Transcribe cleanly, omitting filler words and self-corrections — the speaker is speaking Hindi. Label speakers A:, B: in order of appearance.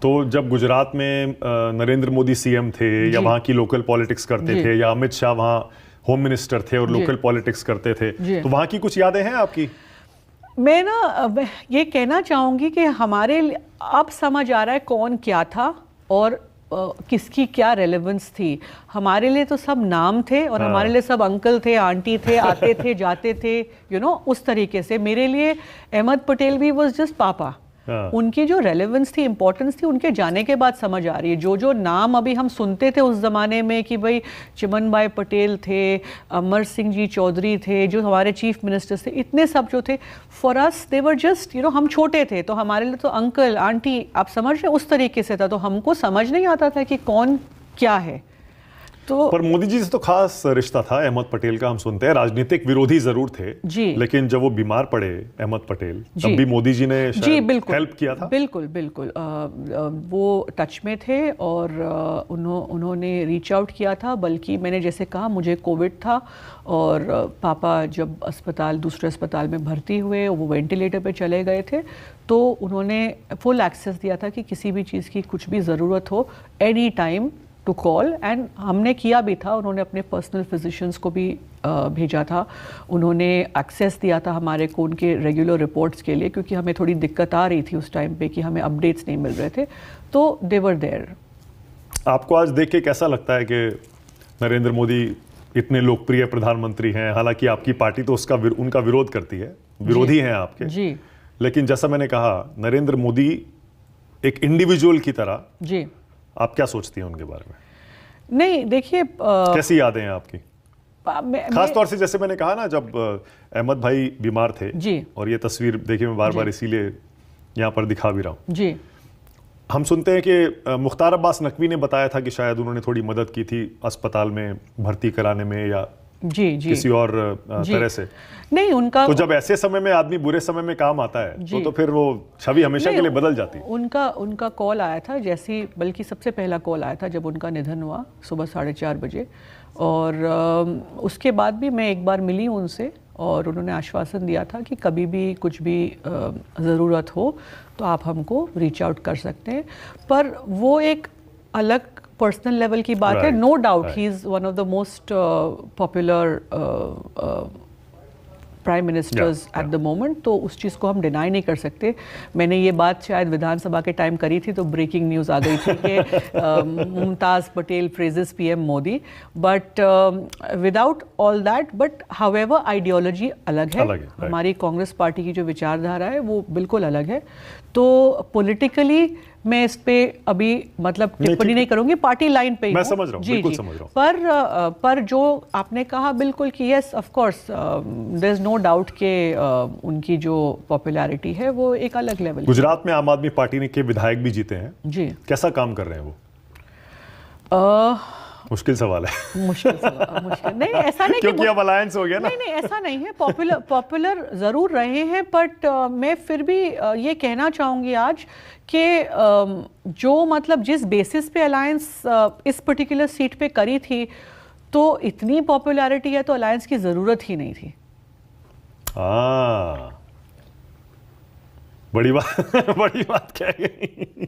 A: तो जब गुजरात में नरेंद्र मोदी सीएम थे या वहाँ की लोकल पॉलिटिक्स करते थे, या अमित शाह वहाँ होम मिनिस्टर थे और लोकल पॉलिटिक्स करते थे, तो वहाँ की कुछ यादें हैं आपकी?
B: मैं ना ये कहना चाहूँगी कि हमारे अब समझ आ रहा है कौन क्या था और किसकी क्या रेलेवेंस थी। हमारे लिए तो सब नाम थे और हमारे लिए सब अंकल थे, आंटी थे, आते थे जाते थे, उस तरीके से। मेरे लिए अहमद पटेल भी वॉज जस्ट पापा। उनकी जो रेलेवेंस थी, इंपॉर्टेंस थी, उनके जाने के बाद समझ आ रही है। जो जो नाम अभी हम सुनते थे उस ज़माने में कि भाई चिमन भाई पटेल थे, अमर सिंह जी चौधरी थे, जो हमारे चीफ मिनिस्टर्स थे, इतने सब जो थे, for us they were just हम छोटे थे तो हमारे लिए तो अंकल आंटी, आप समझ रहे, उस तरीके से था। तो हमको समझ नहीं आता था कि कौन क्या है। तो
A: पर मोदी जी से तो खास रिश्ता था अहमद पटेल का, हम सुनते हैं। राजनीतिक विरोधी जरूर थे जी, लेकिन जब वो बीमार पड़े अहमद पटेल, तब भी मोदी जी ने शायद हेल्प किया था।
B: बिल्कुल बिल्कुल, वो टच में थे और उन्होंने रीच आउट किया था। बल्कि मैंने जैसे कहा, मुझे कोविड था और पापा जब दूसरे अस्पताल में भर्ती हुए, वो वेंटिलेटर पे चले गए थे, तो उन्होंने फुल एक्सेस दिया था कि किसी भी चीज़ की कुछ भी ज़रूरत हो, any time to call. And हमने किया भी था। उन्होंने अपने पर्सनल फिजिशियंस को भी भेजा था। उन्होंने एक्सेस दिया था हमारे को उनके रेगुलर रिपोर्ट्स के लिए, क्योंकि हमें थोड़ी दिक्कत आ रही थी उस टाइम पे कि हमें अपडेट्स नहीं मिल रहे थे। तो दे वर देयर।
A: आपको आज देख के कैसा लगता है कि नरेंद्र मोदी इतने लोकप्रिय प्रधानमंत्री हैं? हालांकि आपकी पार्टी तो उनका विरोध करती है, विरोधी हैं आपके जी, लेकिन जैसा मैंने कहा, नरेंद्र मोदी एक इंडिविजुअल की तरह जी, आप क्या सोचती हैं उनके बारे में? नहीं, देखिए कैसी यादें हैं आपकी? खास तौर से जैसे मैंने कहा ना, जब अहमद भाई बीमार थे जी, और ये तस्वीर देखिए मैं बार बार इसीलिए यहाँ पर दिखा भी रहा हूँ जी। हम सुनते हैं कि मुख्तार अब्बास नकवी ने बताया था कि शायद उन्होंने थोड़ी मदद की थी अस्पताल में भर्ती कराने में या जी किसी और तरह से। नहीं, उनका तो जब ऐसे समय में आदमी बुरे समय में काम आता है तो फिर वो छवि हमेशा के लिए बदल जाती है।
B: उनका कॉल आया था, जैसी बल्कि सबसे पहला कॉल आया था जब उनका निधन हुआ सुबह 4:30 बजे, और उसके बाद भी मैं एक बार मिली उनसे और उन्होंने आश्वासन दिया था कि कभी भी कुछ भी ज़रूरत हो तो आप हमको रीच आउट कर सकते हैं। पर वो एक अलग पर्सनल लेवल की बात है। नो डाउट ही is one of the most popular prime ministers at the moment, तो उस चीज़ को हम डिनाई नहीं कर सकते। मैंने ये बात शायद विधानसभा के टाइम करी थी तो ब्रेकिंग न्यूज़ आ गई थी कि Mumtaz Patel praises PM Modi, but without all that, but however ideology अलग है। हमारी कांग्रेस पार्टी की जो विचारधारा है वो बिल्कुल अलग है। तो पॉलिटिकली मैं इस पे अभी मतलब टिप्पणी नहीं करूंगी, पार्टी लाइन पे ही
A: मैं समझ रहा हूं, बिल्कुल समझ रहा
B: हूं। पर जो आपने कहा बिल्कुल कि yes of course there is no doubt कि उनकी जो पॉपुलैरिटी है वो एक अलग लेवल।
A: गुजरात में आम आदमी पार्टी के विधायक भी जीते हैं जी, कैसा काम कर रहे हैं वो? मुश्किल सवाल है।
B: मुश्किल नहीं, ऐसा नहीं
A: क्योंकि अब अलायंस हो गया ना।
B: नहीं, ऐसा नहीं है। पॉपुलर जरूर रहे हैं, बट मैं फिर भी ये कहना चाहूंगी आज कि जो मतलब जिस बेसिस पे अलायंस इस पर्टिकुलर सीट पे करी थी, तो इतनी पॉपुलैरिटी है तो अलायंस की जरूरत ही नहीं थी।
A: बड़ी बात कह गई।